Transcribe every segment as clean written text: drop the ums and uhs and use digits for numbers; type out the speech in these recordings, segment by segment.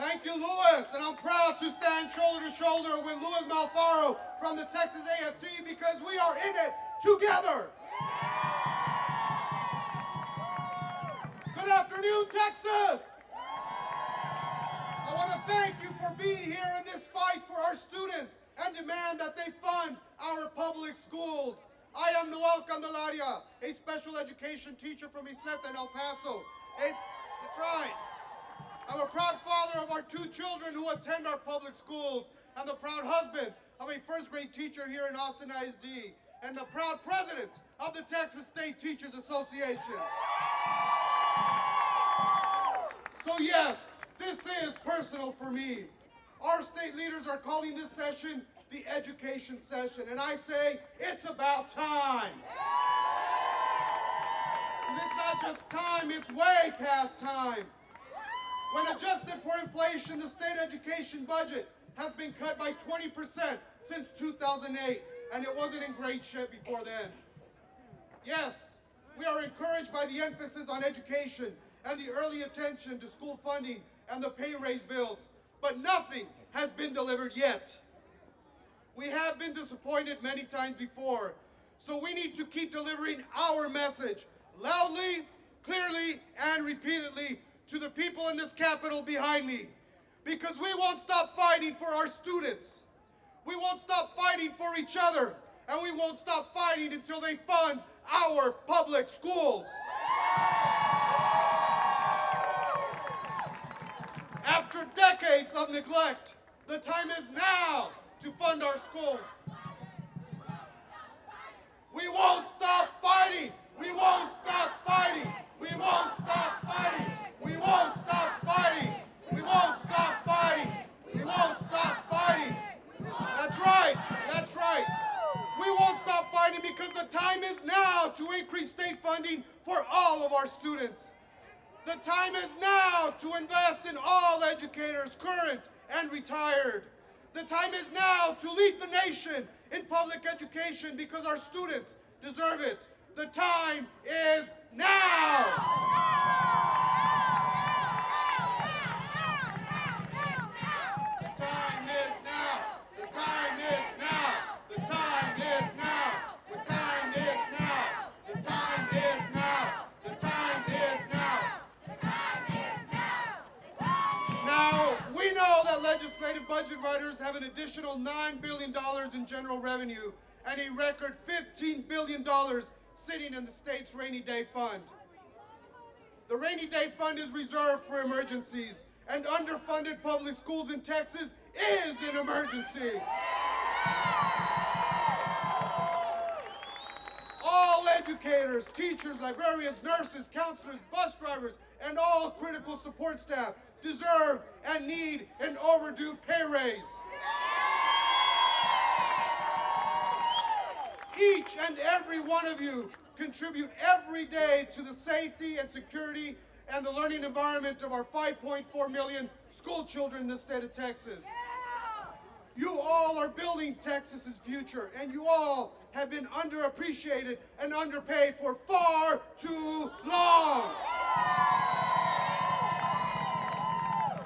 Thank you, Louis, and I'm proud to stand shoulder to shoulder with Louis Malfaro from the Texas AFT because we are in it together. Good afternoon, Texas. I want to thank you for being here in this fight for our students and demand that they fund our public schools. I am Noel Candelaria, a special education teacher from Isleta in El Paso. That's right. I'm a proud father of our 2 children who attend our public schools, and the proud husband of a first-grade teacher here in Austin ISD, and the proud president of the Texas State Teachers Association. So yes, this is personal for me. Our state leaders are calling this session the education session, and I say it's about time. It's not just time, it's way past time. When adjusted for inflation, the state education budget has been cut by 20% since 2008, and it wasn't in great shape before then. Yes, we are encouraged by the emphasis on education and the early attention to school funding and the pay raise bills, but nothing has been delivered yet. We have been disappointed many times before, so we need to keep delivering our message loudly, clearly, and repeatedly to the people in this Capitol behind me, because we won't stop fighting for our students. We won't stop fighting for each other, and we won't stop fighting until they fund our public schools. After decades of neglect, the time is now to fund our schools. We won't stop fighting. We won't stop fighting. We won't stop fighting. We won't stop fighting. We won't stop fighting. We won't stop fighting. That's right. That's right. We won't stop fighting because the time is now to increase state funding for all of our students. The time is now to invest in all educators, current and retired. The time is now to lead the nation in public education because our students deserve it. The time is now! The time is now! The time is now! The time is now! The time is now! The time is now! The time is now! Now, we know that legislative budget writers have an additional $9 billion in general revenue and a record $15 billion sitting in the state's rainy day fund. The rainy day fund is reserved for emergencies, and underfunded public schools in Texas is an emergency. All educators, teachers, librarians, nurses, counselors, bus drivers, and all critical support staff deserve and need an overdue pay raise. Each and every one of you contribute every day to the safety and security and the learning environment of our 5.4 million school children in the state of Texas. You all are building Texas's future, and you all have been underappreciated and underpaid for far too long.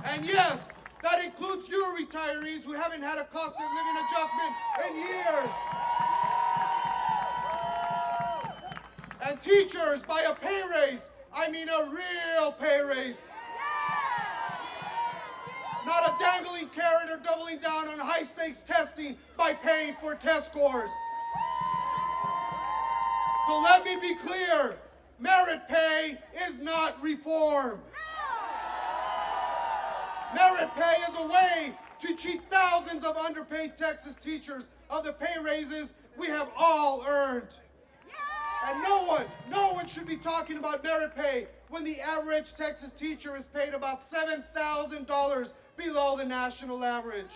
And yes, that includes you retirees who haven't had a cost of living adjustment in years. And teachers, by a pay raise, I mean a real pay raise. Not a dangling carrot or doubling down on high-stakes testing by paying for test scores. So let me be clear, merit pay is not reform. Merit pay is a way to cheat thousands of underpaid Texas teachers of the pay raises we have all earned. And no one should be talking about merit pay when the average Texas teacher is paid about $7,000 below the national average.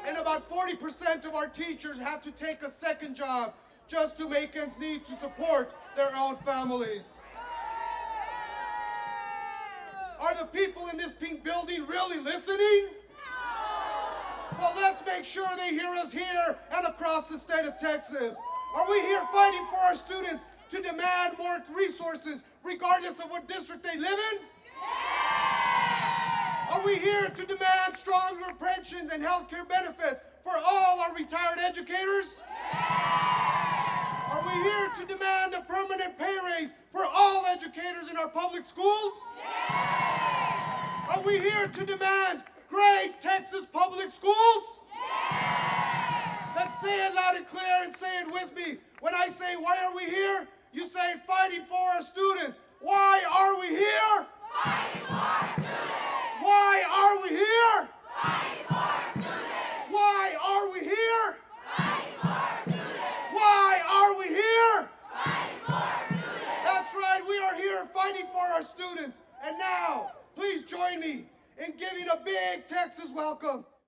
And about 40% of our teachers have to take a second job just to make ends meet to support their own families. Are the people in this pink building really listening? Well, let's make sure they hear us here and across the state of Texas. Are we here fighting for our students to demand more resources regardless of what district they live in? Are we here to demand stronger pensions and health care benefits for all our retired educators? Are we here to demand a permanent pay raise for all educators in our public schools? Are we here to demand great Texas public schools? Let's say it loud and clear and say it with me. When I say, why are we here? You say, fighting for our students. Why are we here? Fighting for our students! Why are we here? Fighting for our students! Why are we here? Fighting for our students! Why are we here? Fighting for our students! That's right, we are here fighting for our students. And now, please join me in giving a big Texas welcome